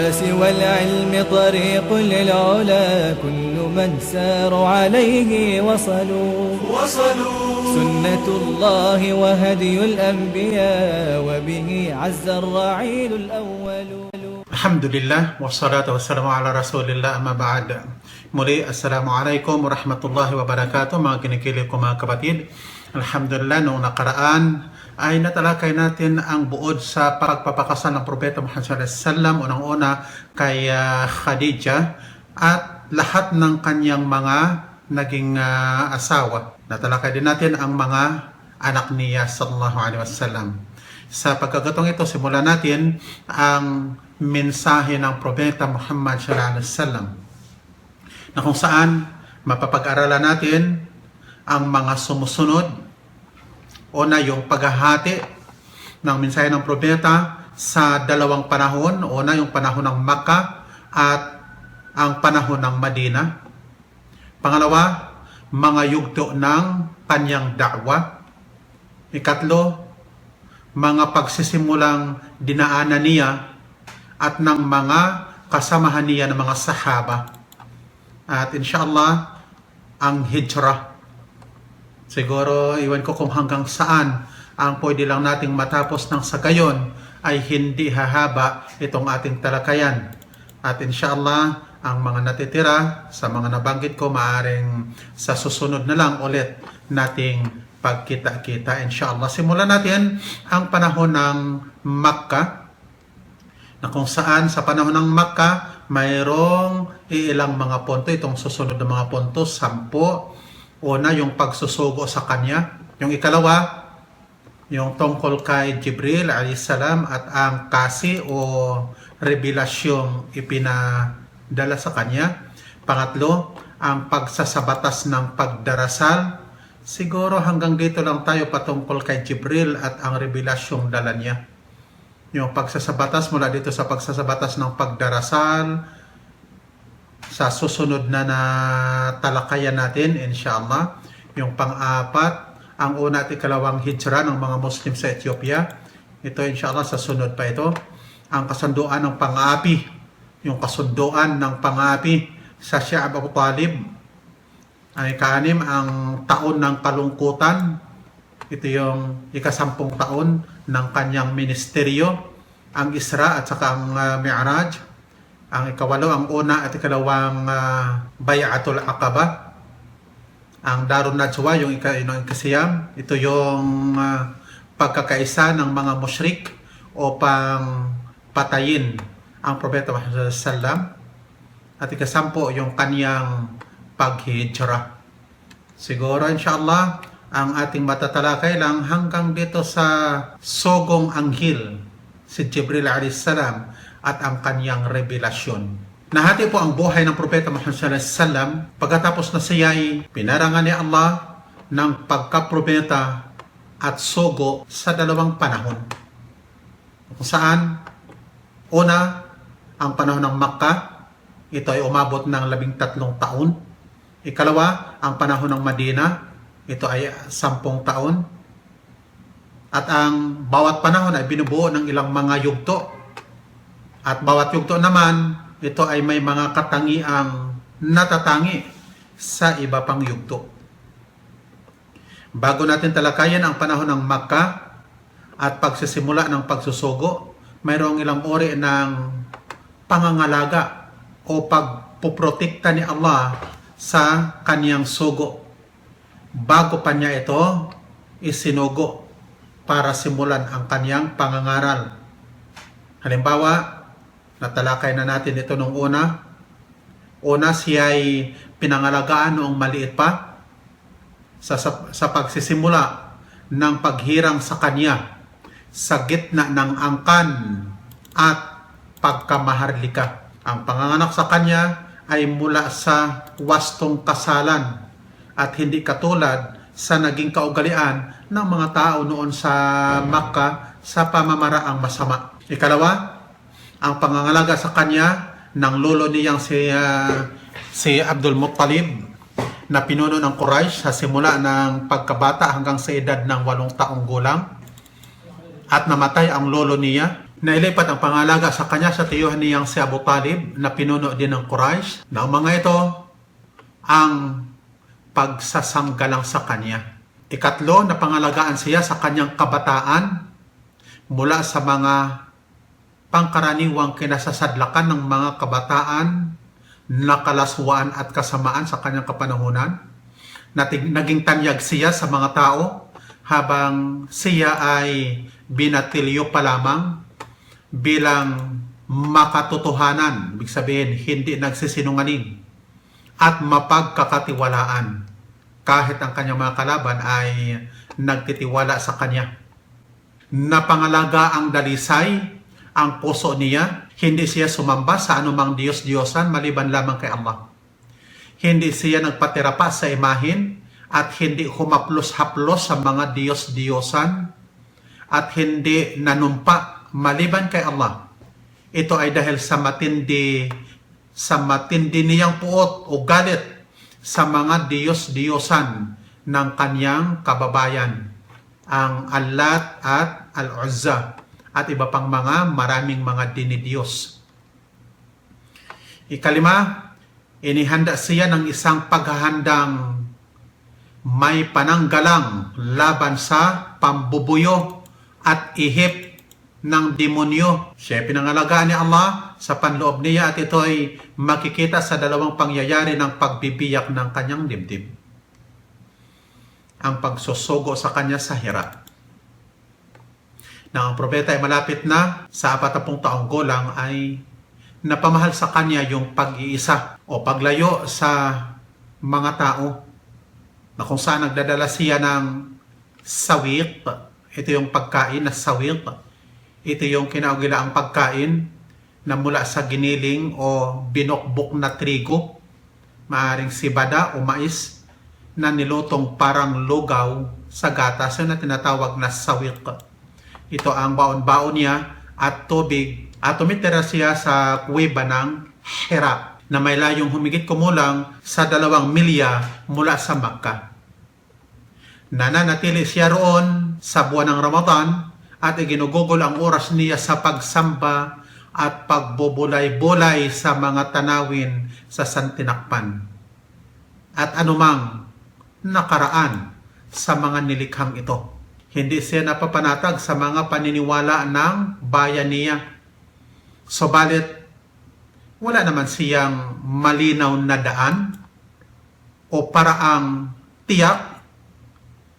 الناس والعلم طريق للعلا كل من سار عليه وصلوا سنة الله وهدي الأنبياء وبه عز الرعيل الأول. Alhamdulillah, wassalatu wassalamu ala rasulillah, amma ba'd. Muli, assalamualaikum warahmatullahi wabarakatuh, mga kinikilig ko mga kapatid. Alhamdulillah, noong nakaraan ay natalakay natin ang buod sa pagpapakasal ng Propeta Muhammad sallallahu alaihi wasallam, unang-una kay Khadijah at lahat ng kanyang mga naging asawa. Natalakay din natin ang mga anak niya sallallahu alaihi wasallam. Sa pagkakataong ito, simulan natin ang mensahe ng Propeta Muhammad sallallahu alaihi wasallam, na kung saan mapapag-aralan natin ang mga sumusunod. Una, yung paghahati ng mensahe ng Propeta sa dalawang panahon. Una, yung panahon ng Makkah at ang panahon ng Madina. Pangalawa, mga yugto ng kanyang da'wa. Ikatlo, mga pagsisimulang dinaanan niya at ng mga kasamahan niya ng mga sahaba. At inshallah, ang hijrah. Siguro, iwan ko kung hanggang saan ang pwede lang nating matapos ng sa gayon ay hindi hahaba itong ating talakayan. At inshallah, ang mga natitira sa mga nabanggit ko, maaring sa susunod na lang ulit nating pagkita-kita. Inshallah, simulan natin ang panahon ng Makkah, na kung saan sa panahon ng Makkah, mayroong ilang mga punto. Itong susunod na mga punto, 10. Una, yung pagsusugo sa kanya. Yung ikalawa, yung tungkol kay Jibril alayhis salam at ang kasi o revelasyong ipinadala sa kanya. Pangatlo, ang pagsasabatas ng pagdarasal. Siguro hanggang dito lang tayo patungkol kay Jibril at ang revelasyong dala niya. Yung pagsasabatas, mula dito sa pagsasabatas ng pagdarasal, sa susunod na talakayan natin, inshallah. Yung pang-apat, ang una at ikalawang hijra ng mga Muslim sa Ethiopia. Ito inshallah sa sunod pa ito. Ang kasunduan ng pang-api, yung kasunduan ng pang-api sa Sha'ab Abu Talib. Ang ika-6, ang taon ng kalungkutan. Ito yung ika-10 taon ng kanyang ministeryo, ang Isra at saka ang Mi'raj. Ang ika-8, ang una at ikalawang Bay'atul Aqaba. Ang Darun Najwa, yung ika-9. Ito yung pagkakaisa ng mga musyrik upang patayin ang Propeta Muhammad sallallahu alaihi wasallam. At ika-10, yung kanyang paghijra. Siguro inshallah ang ating matatalakay lang hanggang dito sa sogong anghel, si Jibril alayhis salam at ang kanyang revelasyon. Nahati po ang buhay ng Propeta Muhammad sallallahu alaihi wasallam pagkatapos na siya ay pinarangan ni Allah ng pagkapropeta at sogo sa dalawang panahon. Kung saan, una, ang panahon ng Makkah, ito ay umabot ng 13 taon. Ikalawa, ang panahon ng Madina, ito ay 10 taon. At ang bawat panahon ay binubuo ng ilang mga yugto. At bawat yugto naman, ito ay may mga katangiang natatangi sa iba pang yugto. Bago natin talakayan ang panahon ng Makkah at pagsisimula ng pagsusugo, mayroong ilang uri ng pangangalaga o pagpuprotekta ni Allah sa kaniyang sugo bago pa niya ito isinugo para simulan ang kaniyang pangangaral. Halimbawa, natalakay na natin ito nung una. Una, siya ay pinangalagaan noong maliit pa sa pagsisimula ng paghirang sa kanya sa gitna ng angkan at pagkamaharlika. Ang panganganak sa kanya ay mula sa wastong kasalan at hindi katulad sa naging kaugalian ng mga tao noon sa Makkah sa pamamaraang masama. Ikalawa, ang pangangalaga sa kanya ng lolo niyang si Abdul Muttalib, na pinuno ng Quraysh sa simula ng pagkabata hanggang sa edad ng 8 taong gulang, at namatay ang lolo niya Nailipat ang pangalaga sa kanya sa tiyuhan niyang si Abu Talib na pinuno din ng Quraysh. Na ang mga ito ang pagsasanggalang sa kanya. Ikatlo, na pangalagaan siya sa kanyang kabataan mula sa mga pangkaraniwang kinasasadlakan ng mga kabataan na kalaswaan at kasamaan sa kanyang kapanahunan. Naging tanyag siya sa mga tao habang siya ay binatilyo pa lamang bilang makatotohanan, ibig sabihin hindi nagsisinungaling at mapagkakatiwalaan kahit ang kanyang mga kalaban ay nagtitiwala sa kanya. Napangalaga ang dalisay, ang puso niya, hindi siya sumamba sa anumang Diyos-Diyosan maliban lamang kay Allah. Hindi siya nagpatira pa sa imahin at hindi humaplos-haplos sa mga Diyos-Diyosan at hindi nanumpa maliban kay Allah. Ito ay dahil sa matindi niyang puot o galit sa mga Diyos-Diyosan ng kanyang kababayan, ang Allat at Al-Uzza at iba pang maraming mga dinidiyos. Ikalima, inihanda siya ng isang paghahandang may pananggalang laban sa pambubuyo at ihip ng demonyo. Siya pinangalagaan ni Allah sa panloob niya at ito ay makikita sa dalawang pangyayari ng pagbibiyak ng kanyang dibdib. Ang pagsusugo sa kanya sa Hira. Nang ang propeta ay malapit na sa 40 taong gulang ay napamahal sa kanya yung pag-iisa o paglayo sa mga tao na kung saan nagdadala siya ng sawiq. Ito yung pagkain na sawiq. Ito yung kinaugilaang pagkain na mula sa giniling o binokbok na trigo, maaring sibada o mais na nilutong parang lugaw sa gatas na tinatawag na sawiq. Ito ang baon-baon niya at tubig at tumitira siya sa kuweba ng Hira na may layong humigit kumulang sa 2 milya mula sa Makkah. Nananatili siya roon sa buwan ng Ramadan at iginugugol ang oras niya sa pagsamba at pagbubulay-bulay sa mga tanawin sa Santinakpan at anumang nakaraan sa mga nilikhang ito. Hindi siya napapanatag sa mga paniniwala ng bayan niya. Subalit, wala naman siyang malinaw na daan o paraang tiyak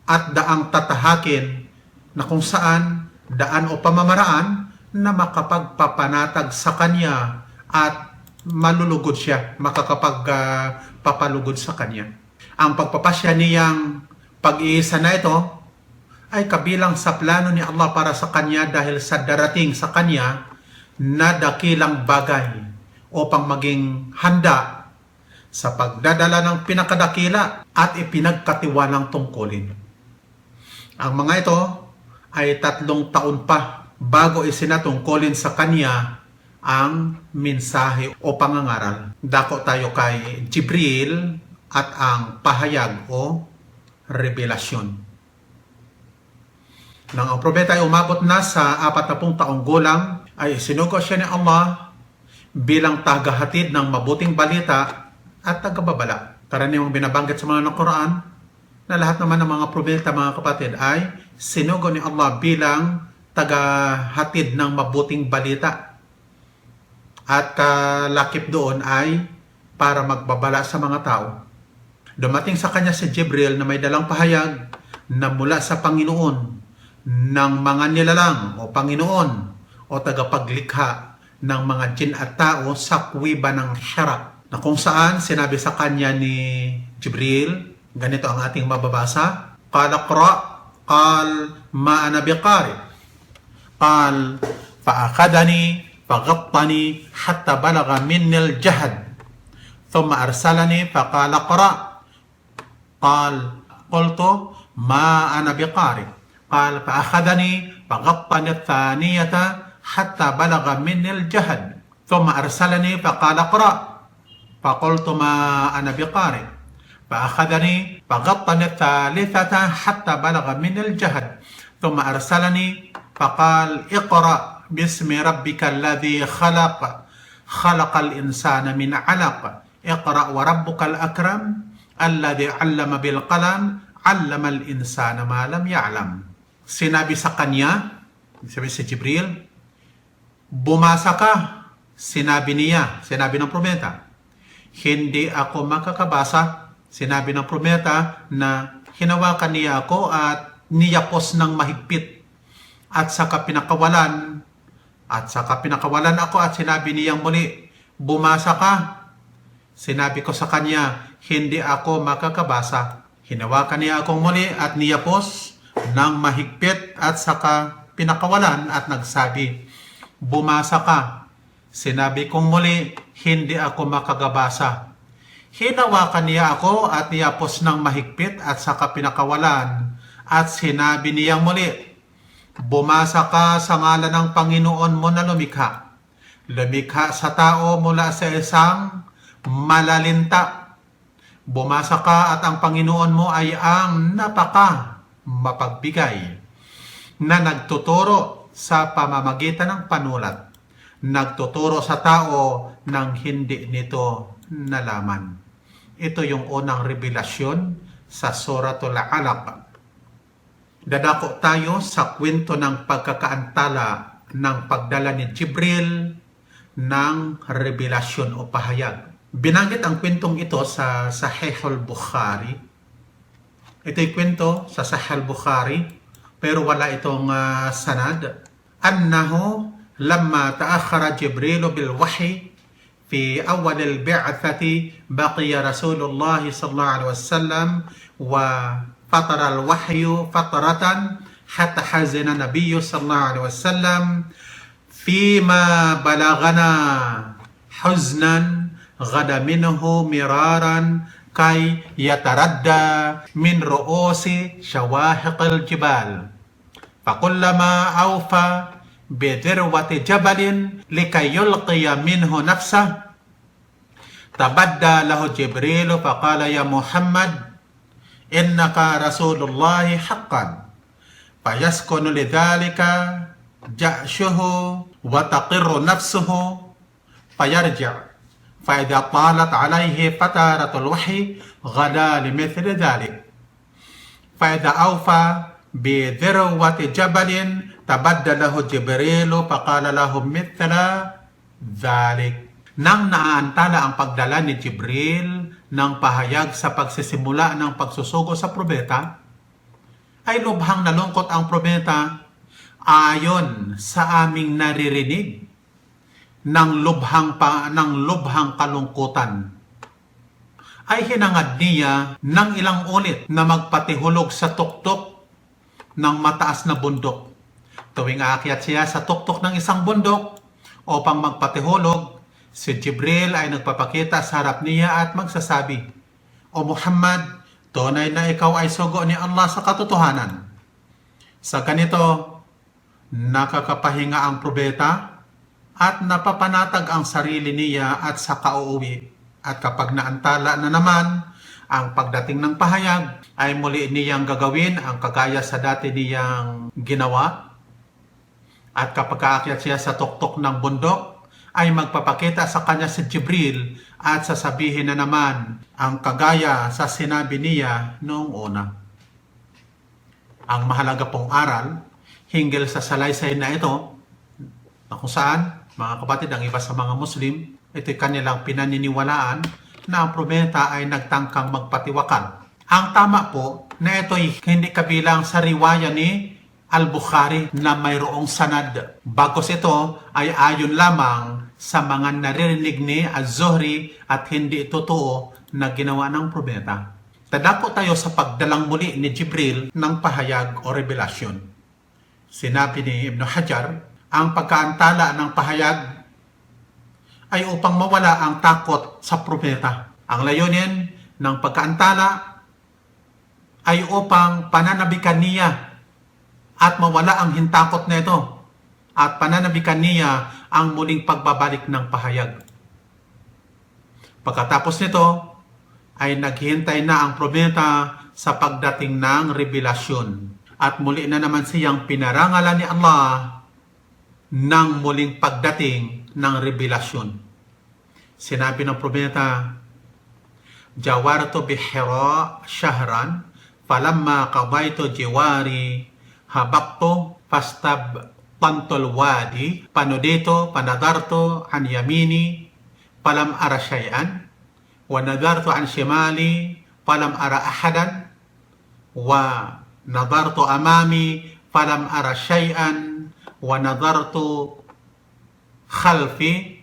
at daang tatahakin na kung saan daan o pamamaraan na makapagpapanatag sa kanya at malulugod siya, makakapagpapalugod sa kanya. Ang pagpapasya niyang pag-iisa na ito ay kabilang sa plano ni Allah para sa kanya dahil sa darating sa kanya na dakilang bagay upang maging handa sa pagdadala ng pinakadakila at ipinagkatiwalang tungkulin. Ang mga ito ay 3 taon pa bago isinatungkulin sa kanya ang mensahe o pangangaral. Dako tayo kay Jibril at ang pahayag o revelasyon. Nang ang propeta ay umabot na sa 40 taong gulang, ay isinugo siya ni Allah bilang tagahatid ng mabuting balita at tagababala. Karaniwang binabanggit sa mga ng Quran na lahat naman ng mga propeta, mga kapatid, ay sinugo ni Allah bilang tagahatid ng mabuting balita. At kalakip doon ay para magbabala sa mga tao. Dumating sa kanya si Jibril na may dalang pahayag na mula sa Panginoon ng mga nilalang o Panginoon o tagapaglikha ng mga jin at tao sa kuweba ng Hira, na kung saan sinabi sa kanya ni Jibril, ganito ang ating mababasa, qala qra, qal ma ana biqari, qal fa'akhadani faghattani hatta balagha minni al-jahd thumma arsalani faqala qra, qal qultu ma ana biqari, qal fa'akhadani faghattani ath-thaniyata hatta balagha minni al-jahd thumma arsalani faqala qra, faqultu ma ana biqari, fa'akhadani faghattani ath-thalithata hatta balagha minni al-jahd thumma arsalani faqal iqra bismi rabbikal ladzi khalaq, khalaqal insana min 'alaq, iqra wa rabbukal akram, alladzi 'allama bil qalam, 'allamal insana ma lam ya'lam. Sinabi sa kanya, sabi si Jibril, bumasa ka. Sinabi ng propeta, hindi ako makakabasa. Sinabi ng propeta na hinawakan niya ako at niyapos ng mahigpit. At saka pinakawalan ako at sinabi niyang muli, bumasa ka. Sinabi ko sa kanya, hindi ako makakabasa. Hinawakan niya akong muli at niyapos ng mahigpit at saka pinakawalan at nagsabi, bumasa ka. Sinabi kong muli, hindi ako makakabasa. Hinawakan niya ako at niyapos ng mahigpit at saka pinakawalan at sinabi niyang muli, bumasa ka sa ngalan ng Panginoon mo na lumikha. Lumikha sa tao mula sa isang malalinta. Bumasa ka at ang Panginoon mo ay ang mapagbigay na nagtuturo sa pamamagitan ng panulat. Nagtuturo sa tao ng hindi nito nalaman. Ito yung unang revelasyon sa Suratul Alaq. Dadako tayo sa kwento ng pagkakaantala ng pagdala ni Jibril ng revelasyon o pahayag. Binanggit ang kwentong ito sa Sahihul Bukhari. Ito'y kwento sa Sahihul Bukhari, pero wala itong sanad. Annahu lamma ta'akhara Jibril bil wahyi fi awal al-bi'athati baqiya Rasulullah sallallahu alaihi wasallam wa fatara al-wahyu fataratan hatta hazina Nabiy sallallahu alaihi wasallam fima balagana huznan ghada minhu miraran kay yataradda min ru'usi shawahiq al-jibal fakullama awfa bidirwati jabalin likay yulqiya minhu nafsah tabadda lahu Jibril faqala ya Muhammad innaka Rasulullahi haqqan fayaskunu lidhalika ja'shuhu wa taqirru nafsuhu fayarji' فإذا طالت عليه فترة الوحي غدا لمثل ذلك فإذا أوفى بذروة جبل تبدل له جبريل فقال له مثل ذلك. Nang naaantala ang pagdala ni Jibril ng pahayag sa pagsisimula ng pagsusugo sa propeta, ay lubhang nalungkot ang propeta ayon sa aming naririnig ng lubhang kalungkutan. Ay hinangad niya ng ilang ulit na magpatihulog sa tuktok ng mataas na bundok. Tuwing aakyat siya sa tuktok ng isang bundok upang magpatihulog, si Jibril ay nagpapakita sa harap niya at magsasabi, O Muhammad, tunay na ikaw ay sugo ni Allah sa katotohanan. Sa ganito, nakakapahinga ang propeta at napapanatag ang sarili niya at sa kauuwi. At kapag naantala na naman ang pagdating ng pahayag, ay muli niyang gagawin ang kagaya sa dati niyang ginawa. At kapag aakyat siya sa tuktok ng bundok, ay magpapakita sa kanya si Jibril at sasabihin na naman ang kagaya sa sinabi niya noong una. Ang mahalaga pong aral hinggil sa salaysay na ito, na kung saan, mga kapatid, ang iba sa mga Muslim, ito'y kanilang pinaniniwalaan na ang propeta ay nagtangkang magpatiwakal. Ang tama po na ito'y hindi kabilang sa riwaya ni Al-Bukhari na mayroong sanad. Bagos ito ay ayon lamang sa mga naririnig ni Az-Zuhri at hindi totoo na ginawa ng propeta. Tadako tayo sa pagdalang muli ni Jibril ng pahayag o revelasyon. Sinabi ni Ibn Hajar, ang pagkaantala ng pahayag ay upang mawala ang takot sa propeta. Ang layunin ng pagkaantala ay upang pananabikan niya at mawala ang hintakot na ito at pananabikan niya ang muling pagbabalik ng pahayag. Pagkatapos nito ay naghihintay na ang propeta sa pagdating ng revelasyon at muli na naman siyang pinarangalan ni Allah ng muling pagdating ng revelasyon. Sinabi ng propeta, Jawartu bihira shahran, falamma qadaytu jiwari, habaktu fastab tantul wadi, panudito, panadarto, an yamini, palam ara syai'an, wa nadartu an shimali, palam ara ahadan, wa nadartu amami, palam ara syai'an, wa nadartu khalfi,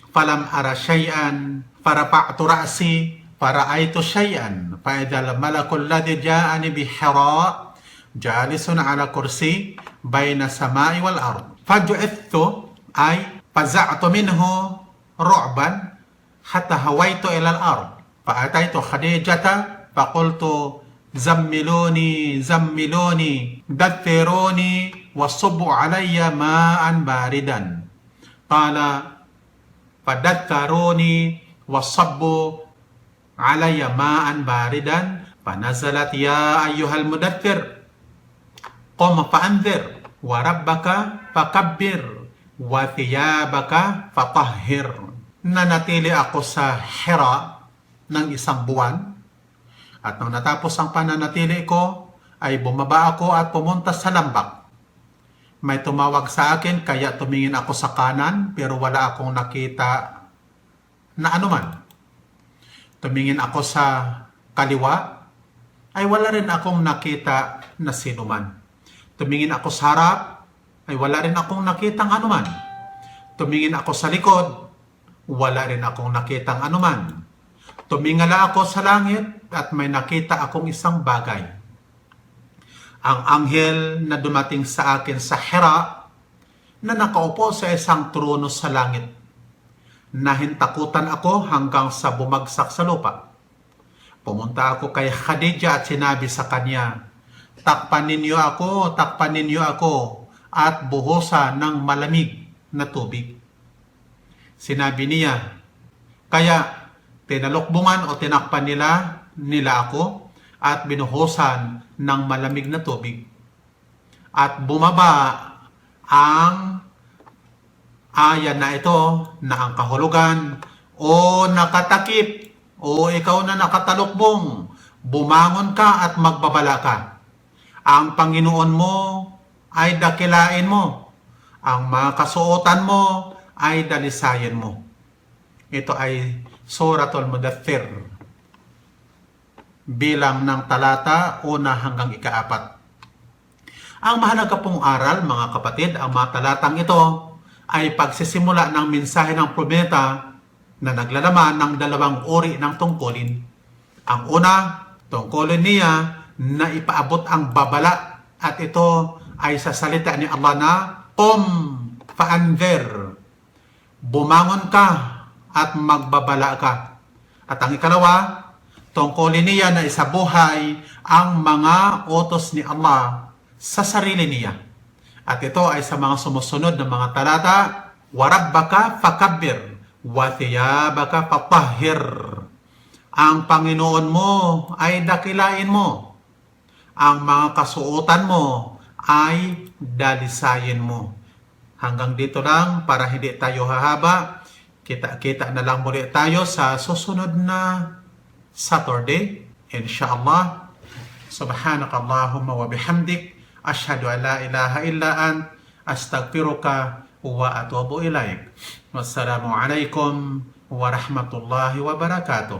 palam ara syai'an, farafa'tu ra'si, fara'aitu syai'an, fa'idhal malakul ladhi ja'ani bihira, jalisun ala kursi, bayna samai wal ard. Faj'ithtu ay faza'tu minhu ru'ban hatta hawaitu ila al ard. Fa'ataitu Khadijata faqultu zammiluni zammiluni dathiruni wasubbu alayya ma'an baridan. Qala fadatharuni wasabbu alayya ma'an baridan. Fanazalat ya ayyuhal mudaththir qum fa'anzir wa rabbaka fakabbir wa thiyabaka fatahhir. Nanatili ako sa Hira ng isang buwan, at nang natapos ang pananatili ko ay bumaba ako at pumunta sa lambak. May tumawag sa akin kaya tumingin ako sa kanan pero wala akong nakita na anuman. Tumingin ako sa kaliwa ay wala rin akong nakita na sinuman. Tumingin ako sa harap, ay wala rin akong nakitang anuman. Tumingin ako sa likod, wala rin akong nakitang anuman. Tumingala ako sa langit at may nakita akong isang bagay. Ang anghel na dumating sa akin sa Hira na nakaupo sa isang trono sa langit. Nahintakutan ako hanggang sa bumagsak sa lupa. Pumunta ako kay Khadija at sinabi sa kanya, takpan ninyo ako at buhusan ng malamig na tubig. Sinabi niya, kaya tinalokbungan o tinakpan nila ako at binuhusan ng malamig na tubig. At bumaba ang ayan na ito na ang kahulugan, o nakatakip, o ikaw na nakatalokbong, bumangon ka at magbabala ka. Ang Panginoon mo ay dakilain mo. Ang mga kasuotan mo ay dalisayan mo. Ito ay Suratul Mudaththir, bilang ng talata 1 hanggang 4. Ang mahalaga pong aral, mga kapatid, ang mga talatang ito ay pagsisimula ng mensahe ng propeta na naglalaman ng 2 uri ng tungkulin. Ang una, tungkulin niya na ipaabot ang babala, at ito ay sa salita ni Allah na qum fa'anzir, bumangon ka at magbabala ka. At ang ikalawa, tungkulin niya na isabuhay ang mga utos ni Allah sa sarili niya. At ito ay sa mga sumusunod na mga talata, wa rabbaka fakabbir wa thiyabaka fatahhir. Ang Panginoon mo ay dakilain mo. Ang mga kasuotan mo ay dalisayin mo. Hanggang dito lang para hindi tayo hahaba. Kita-kita na lang muli tayo sa susunod na Saturday. Insha'Allah. Subhanakallahumma wa bihamdik. Ashhadu an la ilaha illa ant. Astaghfiruka wa atubu ilaik. Wassalamu alaikum wa rahmatullahi wa barakatuh.